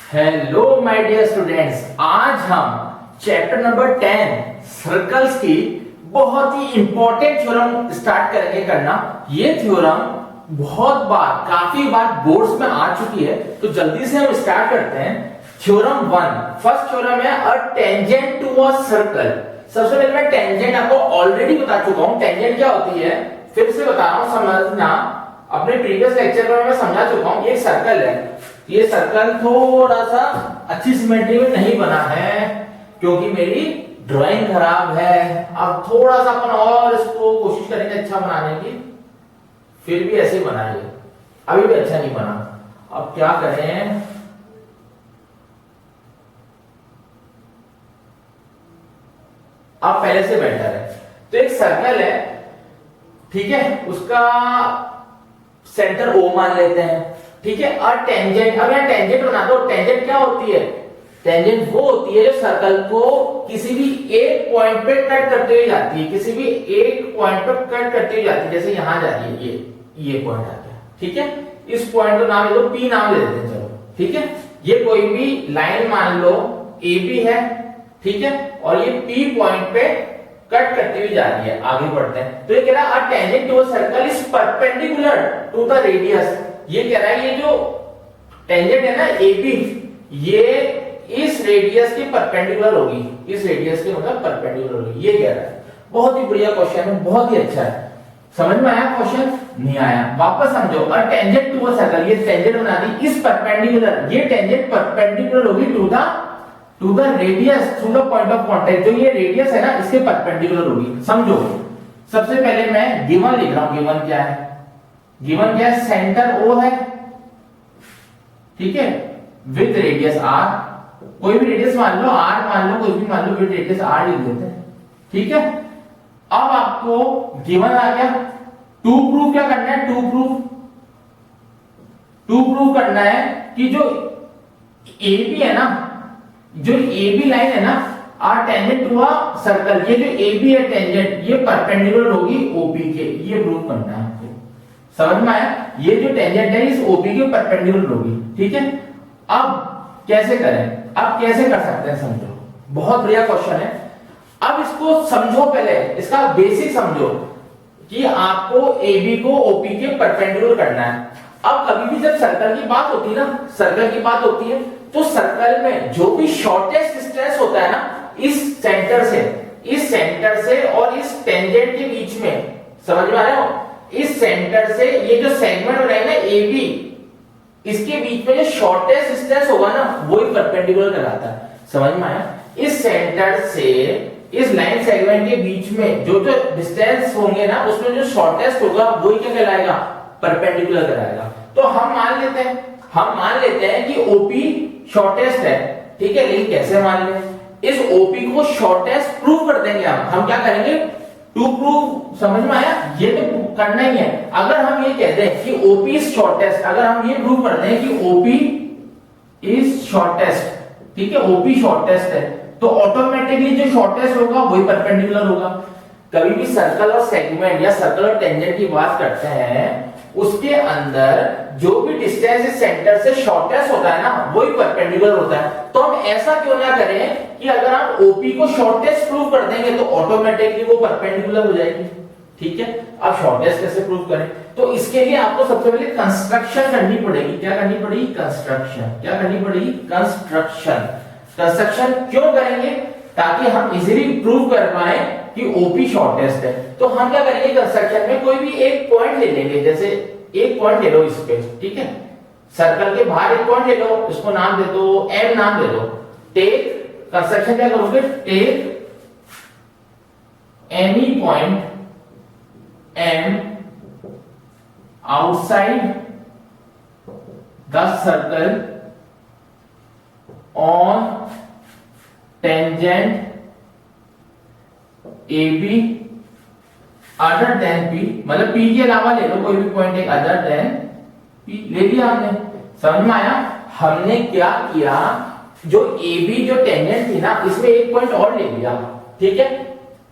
Hello my dear students, आज हम chapter number 10 circles की बहुत ही इंपॉर्टेंट थ्योरम स्टार्ट करेंगे करना। ये थ्योरम काफी बार बोर्ड्स में आ चुकी है, तो जल्दी से हम स्टार्ट करते हैं। थ्योरम 1, फर्स्ट थ्योरम है a tangent to a circle. सबसे पहले मैं टेंजेंट आपको ऑलरेडी बता चुका हूं, टेंजेंट क्या होती है फिर से बता रहा हूं, समझना। अपने प्रीवियस लेक्चर में मैं समझा चुका हूं। ये सर्कल है, ये सर्कल थोड़ा सा अच्छी सिमेट्री में नहीं बना है क्योंकि मेरी ड्राइंग खराब है। अब थोड़ा सा अपन और इसको कोशिश करेंगे अच्छा बनाने की, फिर भी ऐसे बनाएंगे, अभी भी अच्छा नहीं बना। अब क्या करें, अब पहले से बेटर है। तो एक सर्कल है, ठीक है, उसका सेंटर O मान लेते हैं, ठीक है। और टेंजेंट, अब यहां टेंजेंट बना दो। टेंजेंट क्या होती है? टेंजेंट वो होती है जो सर्कल को किसी भी एक पॉइंट पे कट करते हुए जाती है, किसी भी एक पॉइंट पे कट करते हुए जाती है। जैसे यहां जा रही है, ये पॉइंट आ गया, ठीक है। इस पॉइंट का नाम ले लो, P नाम ले देते हैं, चलो ठीक है। ये कोई भी लाइन मान लो AB है, ठीक है, और ये P पॉइंट पे कट करती हुई जा रही है। आगे बढ़ते हैं, तो ये कह रहा है a tangent to a circle is perpendicular to the radius. ये कह रहा है ये जो टेंजेंट है ना AB, ये इस रेडियस के परपेंडिकुलर होगी, इस रेडियस के मतलब परपेंडिकुलर होगी, ये कह रहा है। बहुत ही बढ़िया क्वेश्चन है, बहुत ही अच्छा है। समझ में आया क्वेश्चन? नहीं आया, वापस समझो। A tangent to a circle, ये टेंजेंट बना दी, इस परपेंडिकुलर, ये टेंजेंट परपेंडिकुलर होगी to the radius through the point of contact. जो ये रेडियस है ना, इसके परपेंडिकुलर होगी। समझो, सबसे पहले मैं गिवन लिख रहा हूं। गिवन क्या है? गिवन क्या है? सेंटर O है, ठीक है, विद रेडियस R। कोई भी रेडियस मान लो, R मान लो, कोई भी मान लो, विद रेडियस R लिख देते हैं, ठीक है। अब आपको गिवन आ गया, टू प्रूफ क्या करना है? टू प्रूफ करना है कि जो AB है ना, जो AB लाइन है ना, are tangent to a circle, ये जो AB है टेंजेंट, ये परपेंडिकुलर होगी OP के। ये प्रूफ करना है आपको। समझ में आया? ये जो टेंजेंट है इस OP के परपेंडिकुलर होगी, ठीक है। अब कैसे करें? अब कैसे कर सकते हैं, समझो। बहुत बढ़िया क्वेश्चन है। अब इसको समझो, पहले इसका बेसिक समझो कि आपको AB को OP के परपेंडिकुलर करना है। अब कभी भी जब सर्कल की बात होती है ना, सर्कल की बात होती है, तो सर्कल में जो भी शॉर्टेस्ट डिस्टेंस होता है ना, इस सेंटर से और इस टेंजेंट के बीच में, समझ में आ रहा हो? इस सेंटर से ये जो सेगमेंट बनाए ना AB, इसके बीच में जो शॉर्टेस्ट डिस्टेंस होगा ना, वो ही परपेंडिकुलर कहलाता है। समझ में आया? इस सेंटर से इस लाइन सेगमेंट के बीच में जो जो डिस्टेंस होंगे ना, उसमें जो शॉर्टेस्ट होगा वो ही क्या कहलाएगा? परपेंडिकुलर कहलाएगा। तो हम मान लेते हैं कि OP शॉर्टेस्ट है, ठीक है। लेकिन कैसे मान लें? इस OP को शॉर्टेस्ट प्रूव कर देंगे हम क्या करेंगे? To prove. समझ में आया? ये तो करना ही है। अगर हम ये कह दें कि OP इज शॉर्टेस्ट, अगर हम ये प्रूव कर दें कि OP इज शॉर्टेस्ट, ठीक है, OP शॉर्टेस्ट है, तो ऑटोमेटिकली जो शॉर्टेस्ट होगा वही परपेंडिकुलर होगा। कभी भी सर्कल और सेगमेंट या सर्कल और टेंजेंट की बात करते हैं, उसके अंदर जो भी डिस्टेंस इस सेंटर से शॉर्टेस्ट होता है ना, वही परपेंडिकुलर होता है। तो हम ऐसा क्यों ना करें कि अगर हम OP को शॉर्टेस्ट प्रूव कर देंगे तो ऑटोमेटिकली वो परपेंडिकुलर हो जाएगी, ठीक है। अब शॉर्टेस्ट कैसे प्रूव करें? तो इसके लिए आपको सबसे पहले कंस्ट्रक्शन करनी पड़ेगी। क्या करनी पड़ेगी? कंस्ट्रक्शन। क्या करनी पड़ेगी? कंस्ट्रक्शन। कंस्ट्रक्शन क्यों करेंगे? ताकि हम इजीली प्रूव कर पाए कि OP शॉर्टेस्ट है। तो हम क्या करेंगे? कंस्ट्रक्शन में कोई भी एक पॉइंट ले लेंगे, जैसे एक पॉइंट ले लो इस पे, ठीक है। सर्कल के बाहर एक पॉइंट ले लो, उसको नाम दे दो, M नाम दे दो। टेक, कंस्ट्रक्शन क्या करोगे? Take any point M outside the circle on tangent AB other than P, मतलब P के अलावा ले लो कोई भी पॉइंट एक other than P ले लिया हमने। समझ में आया? हमने क्या किया, जो AB जो टेंजेंट थी ना, इसमें एक पॉइंट और ले लिया, ठीक है।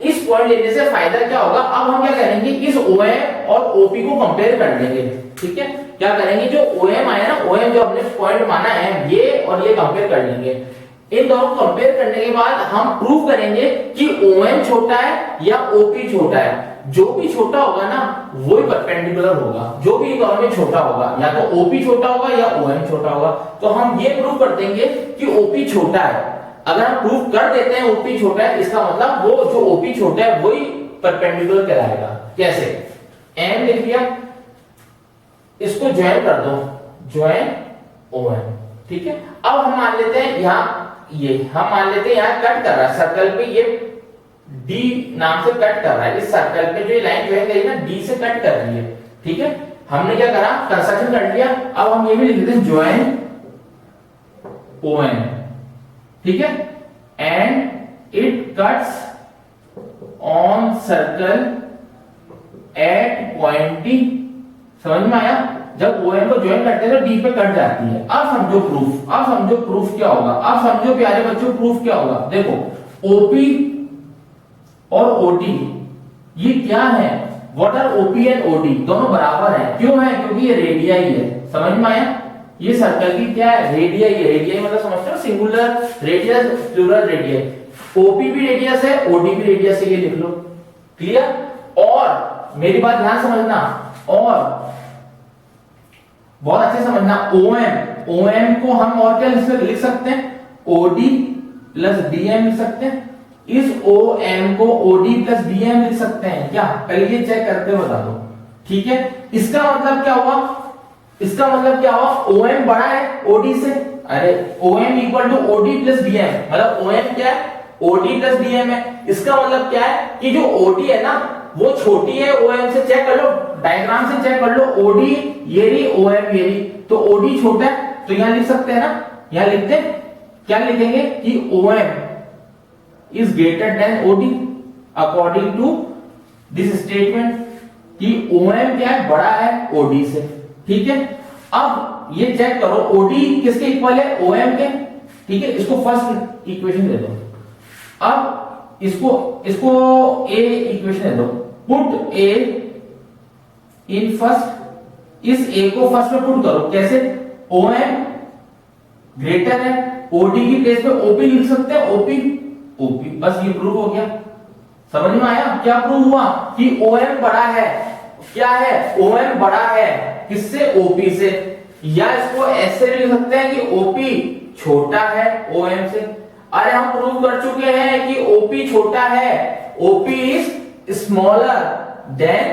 इस पॉइंट लेने से फायदा क्या होगा? अब हम क्या करेंगे? इस OM और OP को कंपेयर कर लेंगे, ठीक है। क्या करेंगे? जो OM आया ना, OM जो हमने पॉइंट माना है, ये और ये कंपेयर कर लेंगे। इन दोनों को कंपेयर करने के बाद हम प्रूव करेंगे कि OM छोटा है या OP छोटा है। जो भी छोटा होगा ना वो ही परपेंडिकुलर होगा, जो भी दोनों में छोटा होगा, या तो OP छोटा होगा या OM छोटा होगा। तो हम ये प्रूव कर देंगे कि OP छोटा है। अगर हम प्रूव कर देते हैं OP छोटा है, इसका मतलब वो जो OP छोटा है वही परपेंडिकुलर कहलाएगा। कैसे? M लिख दिया, इसको ज्वाइन कर दो, ज्वाइन OM, ठीक है। अब हम मान लेते हैं यहाँ हम मान लेते हैं यहाँ कट कर रहा है सर्कल पे, ये D नाम से कट कर रहा है। इस सर्कल पे जो ये लाइन ज्वाइन करी ना D से कट कर रही है, ठीक है। हमने क्या करा, कंस्ट्रक्शन कर लिया। अब हम ये भी लिख देते हैं ज्वाइन OM, ठीक है, and it cuts on circle eight point D। समझ में आया? जब OM को ज्वाइन करते हैं तो D पे कट जाती है। अब समझो प्रूफ क्या होगा। अब समझो प्यारे बच्चों प्रूफ क्या होगा। देखो OP और OD ये क्या है, what are OP and OD, दोनों बराबर है। क्यों है? क्योंकि ये रेडियाई है। समझ में आया? ये सर्कल की क्या है, रेडियाई है। रेडियाई मतलब समझते हो, singular radius plural radius. OP भी रेडियस है, OD भी रेडियस है, ये लिख लो। क्लियर? और मेरी बात ध्यान समझना, और बहुत अच्छे समझना, OM को हम और क्या लिख सकते हैं, OD प्लस DM लिख सकते हैं। इस OM को OD प्लस DM लिख सकते हैं क्या? पहले ये चेक करके बता दो, ठीक है। इसका मतलब क्या हुआ, OM बड़ा है OD से। अरे OM equal to OD plus DM, मतलब OM क्या है, OD प्लस DM है। इसका मतलब क्या है कि जो OD है ना वो छोटी है OM से। चेक कर लो, डायग्राम से चेक कर लो, OD ये रही, OM ये रही, तो OD छोटा है। तो यहां लिख सकते हैं ना, यहां लिखते हैं, क्या लिखेंगे कि OM is greater than OD according to this statement, कि OM क्या है, बड़ा है OD से, ठीक है। अब ये चेक करो OD किसके इक्वल है, OM के, ठीक है। इसको फर्स्ट इक्वेशन दे दो। अब इसको A इक्वेशन दे दो, पुट A इन फर्स्ट। इस A को फर्स्ट में पुट करो, कैसे, OM ग्रेटर है OD की प्लेस पे OP लिख सकते हैं, OP, बस ये प्रूव हो गया। समझ में आया? क्या प्रूव हुआ कि OM बड़ा है, क्या है, OM बड़ा है किससे, OP से। या इसको ऐसे भी लिख सकते हैं कि OP छोटा है OM से। अरे हम प्रूव कर चुके हैं कि OP छोटा है, OP is smaller than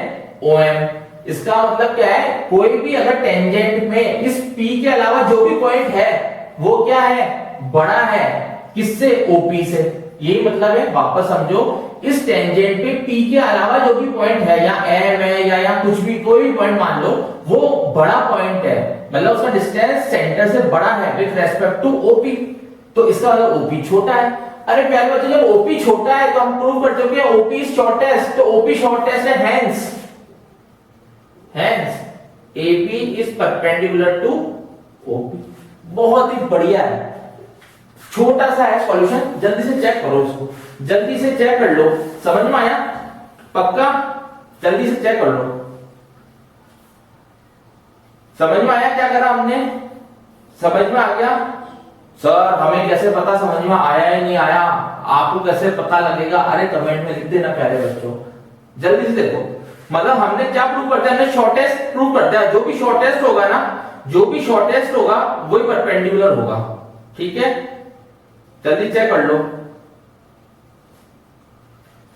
OM। इसका मतलब क्या है, कोई भी अगर टेंजेंट में इस P के अलावा जो भी पॉइंट है वो क्या है, बड़ा है किससे, OP से। यही मतलब है, वापस समझो, इस टेंजेंट पे P के अलावा जो भी पॉइंट है, या M है या कुछ भी, कोई भी पॉइंट मान लो, वो बड़ा पॉइंट है, मतलब उसका डिस्टेंस सेंटर से बड़ा है विद रेस्पेक्ट टू OP। तो इसका मतलब OP छोटा है। अरे प्यारे बच्चों, जब OP छोटा है तो हम प्रूव कर चुके हैं OP इज शॉर्टेस्ट, तो OP शॉर्टेस्ट है, hence AP is perpendicular to OP। बहुत ही बढ़िया है, छोटा सा है सॉल्यूशन, जल्दी से चेक करो इसको, जल्दी से चेक कर लो। समझ में आया? पक्का? जल्दी से चेक कर लो। समझ में आया क्या करा हमने? समझ में आ गया? सर हमें कैसे पता समझ में आया या नहीं आया, आपको कैसे पता लगेगा? अरे कमेंट में लिख देना प्यारे बच्चों, जल्दी से देखो। मतलब हमने क्या प्रूव कर दिया, हमने शॉर्टेस्ट प्रूव कर दिया। जो भी शॉर्टेस्ट होगा ना, जो भी शॉर्टेस्ट होगा वही परपेंडिकुलर होगा, ठीक है। जल्दी चेक कर लो,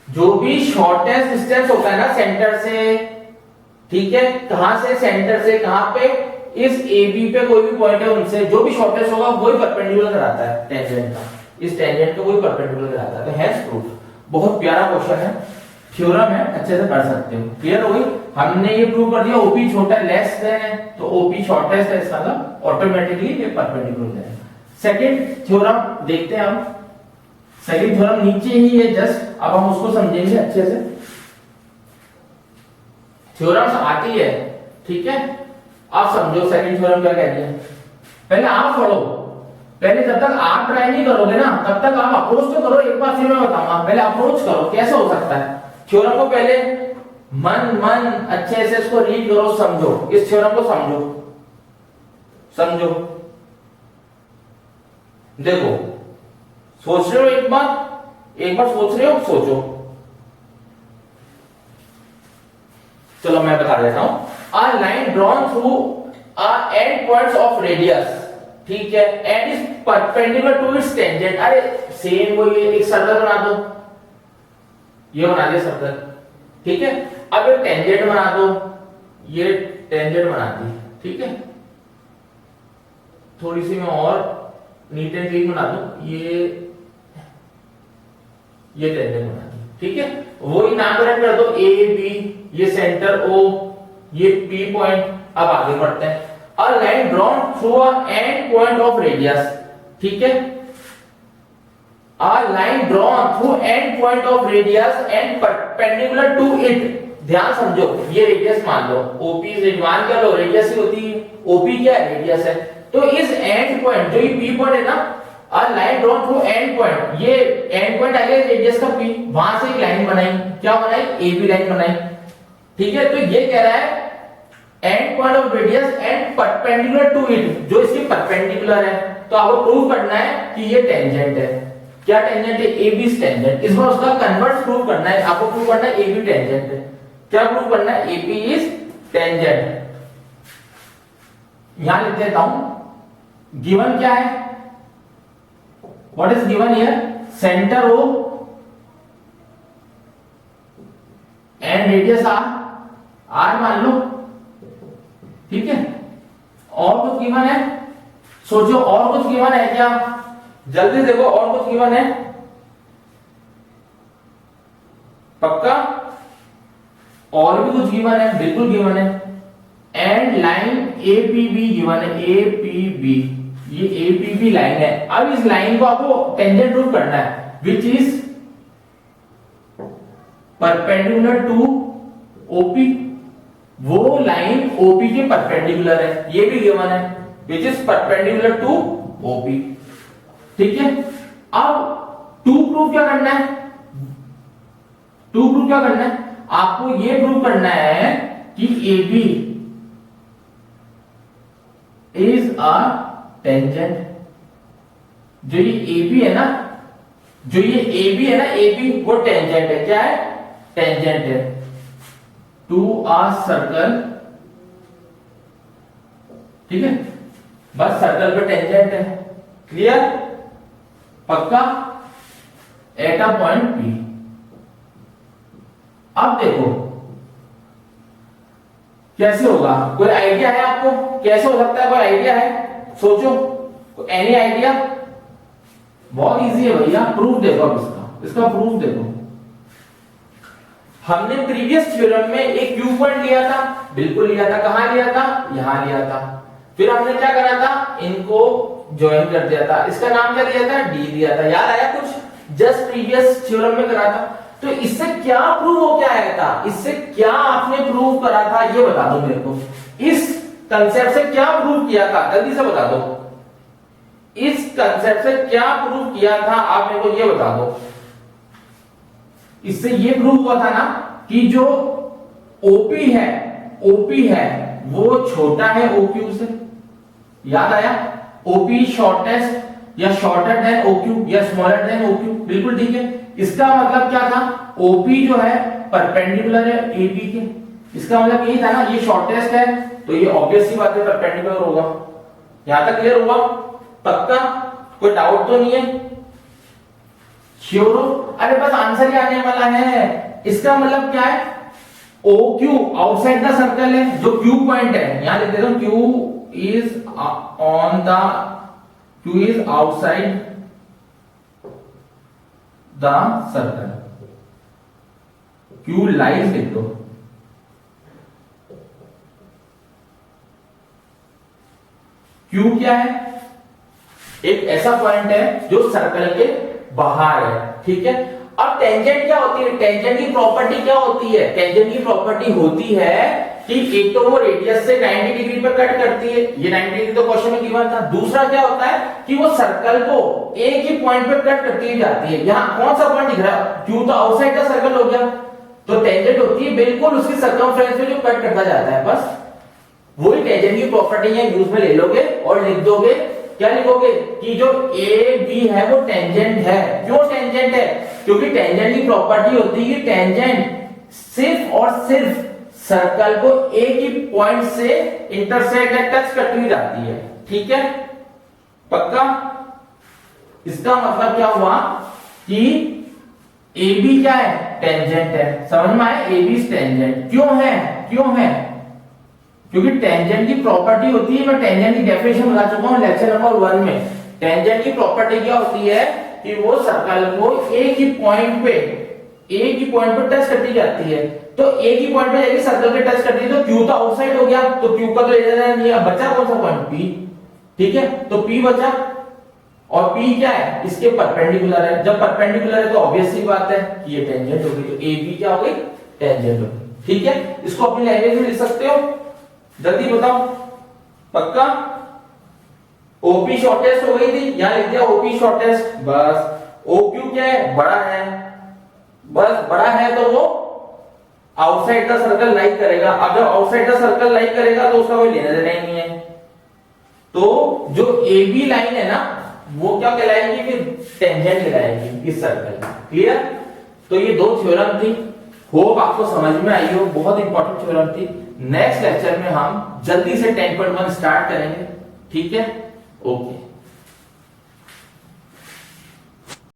जो भी शॉर्टेस्ट डिस्टेंस होता है ना सेंटर से, ठीक है, कहां से, सेंटर से कहां पे, इस AB पे कोई भी पॉइंट है उनसे जो भी शॉर्टेस्ट होगा वही परपेंडिकुलर कराता है टेंजेंट का, इस टेंजेंट को वही परपेंडिकुलर कराता है। तो हेंस प्रूफ, बहुत प्यारा क्वेश्चन है, थ्योरम है, अच्छे से पढ़ सकते हो। क्लियर हो गई? हमने ये प्रूव कर दिया OP छोटा लेस देन है, तो OP शॉर्टेस्ट है, इसका मतलब ऑटोमेटिकली ये परपेंडिकुलर है। सेकंड थ्योरम देखते हैं हम। सेकंड थ्योरम नीचे ही है जस्ट, अब हम उसको समझेंगे अच्छे से। थ्योरम्स आती है, ठीक है। आप समझो सेकंड थ्योरम क्या कहती है। पहले आप पढ़ो, पहले जब तक आप ट्राई नहीं करोगे ना तब तक आप अप्रोच तो करो। एक बार फिर मैं बताऊंगा, पहले अप्रोच करो कैसे हो सकता है। थ्योरम को पहले मन अच्छे से इसको रीड करो, समझो, इस थ्योरम को समझो। देखो सोच रहे हो एक बार सोच रहे हो, सोचो। चलो मैं बता देता हूं। A line drawn through a end points of radius, ठीक है, and is perpendicular to its tangent. अरे सेम वो ये एक सर्कल बना दो, ये बना दिया सर्कल, ठीक है। अब एक टेंजेंट बना दो, ये टेंजेंट बना दी, ठीक है। थोड़ी सी मैं और नीट एंड क्लीन बना दूं, ये टेंजेंट बना दी, ठीक है। वही नामकरण कर दो, ए बी, ये सेंटर ओ, ये पी पॉइंट। अब आगे बढ़ते हैं। A line drawn through a end point of radius, ठीक है। A line drawn through end point of radius and perpendicular to it. ध्यान समझो, ये रेडियस मान लो, ओपी मान क्या लो, रेडियस ही होती है, ओपी क्या है, रेडियस है। तो इस एंड पॉइंट, जो ये पी पॉइंट है ना, अ line drawn through end point, ये एंड पॉइंट आ गया रेडियस का पी, वहां से एक लाइन बनाई, क्या बनाई, ए बी लाइन बनाई, ठीक है। तो ये कह रहा है end point of radius and perpendicular to it, जो इसके परपेंडिकुलर है। तो आपको प्रूव करना है कि ये टेंजेंट है। क्या टेंजेंट है, ए बी टेंजेंट। इस बार उसका कन्वर्स प्रूव करना है, आपको प्रूव करना है ए बी टेंजेंट है। क्या प्रूव करना है, ए बी इज टेंजेंट। यहां लिख देता हूं, गिवन क्या है, what is given here, centre O and radius r मान लो, ठीक है। और कुछ गिवन है, सोचो और कुछ गिवन है क्या, जल्दी देखो और कुछ गिवन है, पक्का और भी कुछ गिवन है, बिल्कुल गिवन है। एंड लाइन एपीबी गिवन है, एपीबी, ये एपीबी लाइन है। अब इस लाइन को आपको टेंजेंट प्रूव करना है, which is perpendicular to OP. वो लाइन ओपी के परपेंडिकुलर है, ये भी गिवन है, which is perpendicular to OP, ठीक है। अब टू प्रूव क्या करना है, टू प्रूव क्या करना है, आपको ये प्रूव करना है कि A B is a tangent. जो ये ए बी है ना, जो ये ए बी है ना, ए बी वो टेंजेंट है, क्या है, टेंजेंट है टू अ सर्कल, ठीक है। बस सर्कल पे टेंजेंट है, क्लियर, पक्का, एट अ पॉइंट पी। अब देखो कैसे होगा, कोई आइडिया है आपको, कैसे हो सकता है, कोई आइडिया है, सोचो, एनी आइडिया। बहुत इजी है भैया, प्रूफ देखो अब इसका प्रूफ देखो। हमने प्रीवियस थ्योरम में एक क्यू पॉइंट लिया था, बिल्कुल लिया था, कहां लिया था, यहां लिया था। फिर हमने क्या करा था, इनको ज्वाइन कर दिया था, इसका नाम क्या दिया था, डी दिया था, याद आया कुछ, जस्ट प्रीवियस थ्योरम में करा था। तो इससे क्या प्रूव हो क्या आया था, इससे क्या आपने प्रूव करा था, ये बता दो मेरे को। इस कंसेप्ट से क्या प्रूव किया था, जल्दी से बता दो। इस कंसेप्ट से क्या प्रूव किया था, आप मेरे को ये बता दो। इससे ये प्रूव हुआ था ना कि जो ओपी है वो छोटा है ओक्यू से, याद आया, ओपी शॉर्टेस्ट या शॉर्टर देन ओक्यू या स्मॉलर देन ओक्यू, बिल्कुल ठीक है। इसका मतलब क्या था, ओपी जो है परपेंडिकुलर है एबी के, इसका मतलब यही था ना, ये शॉर्टेस्ट है तो ये ऑब्वियस सी बात है परपेंडिकुलर होगा। यहां तक क्लियर हुआ, पक्का, कोई डाउट तो नहीं है, श्योर हो? अरे बस आंसर ही आने वाला है। इसका मतलब क्या है, O Q outside the circle है, जो क्यू पॉइंट है, यहां लिख देता हूं, Q is outside the circle, Q lies लिख दो। क्यू क्या है, एक ऐसा पॉइंट है जो सर्कल के बाहर है, ठीक है। अब टेंजेंट क्या होती है, टेंजेंट की प्रॉपर्टी क्या होती है, टेंजेंट की प्रॉपर्टी होती है कि एक तो वो रेडियस से 90 डिग्री पर कट करती है, ये 90 डिग्री तो क्वेश्चन में गिवन था। दूसरा क्या होता है कि वो सर्कल को एक ही पॉइंट पे कट करती हुई जाती है। यहाँ कौन सा पॉइंट दिख रहा है, क्यू तो आउटसाइड का सर्कल हो गया, तो टेंजेंट होती है बिल्कुल उसकी सर्कमफ्रेंस में जो कट करता जाता है, बस वही टेंजेंट की प्रॉपर्टी है, यूज में ले लोगे और लिख दोगे क्या लिखोगे कि जो ए बी है वो टेंजेंट है। क्यों टेंजेंट है? क्योंकि टेंजेंट की प्रॉपर्टी होती है कि टेंजेंट सिर्फ और सिर्फ सर्कल को एक ही पॉइंट से इंटरसेक्ट या टच करती हुई जाती है। ठीक है, पक्का? इसका मतलब क्या हुआ कि ए बी क्या है? टेंजेंट है। समझ में आया? ए बी टेंजेंट क्यों है? क्यों है? क्योंकि टेंजेंट की प्रॉपर्टी होती है, मैं टेंजेंट की डेफिनेशन बता चुका हूं लेक्चर नंबर 1 में। टेंजेंट की प्रॉपर्टी क्या होती है कि वो सर्कल को एक ही पॉइंट पे टच करती जाती है। तो एक ही पॉइंट पे जाके सर्कल पे टच करती है तो क्यू तो आउटसाइड हो गया, तो क्यू का तो एरिया नहीं है। बचा कौन सा पॉइंट? पी। ठीक है, तो पी बचा, और पी क्या है? इसके परपेंडिकुलर है। जब परपेंडिकुलर है तो ऑब्वियस सी बात है कि ये टेंजेंट होगी, तो ए बी क्या हो गई? टेंजेंट हो गई। ठीक है, इसको अपनी लैंग्वेज में लिख सकते हो, जल्दी बताओ। पक्का? ओपी शॉर्टेस्ट हो गई थी, यहां लिख दिया ओपी शॉर्टेस्ट। बस ओक्यू क्या है? बड़ा है। बस बड़ा है तो वो आउटसाइड द सर्कल लाइक करेगा। अब जब आउटसाइड द सर्कल लाइक करेगा तो उसका कोई लेना देना ही नहीं है। तो जो ए बी लाइन है ना वो क्या कहलाएगी? फिर टेंजेंट कहलाएगी इस सर्कल की। क्लियर? तो ये 2 थ्योरम थी, होप आपको समझ में आई हो। बहुत इंपॉर्टेंट थ्योरम थी। नेक्स्ट लेक्चर में हम जल्दी से 10.1 स्टार्ट करेंगे। ठीक है, ओके।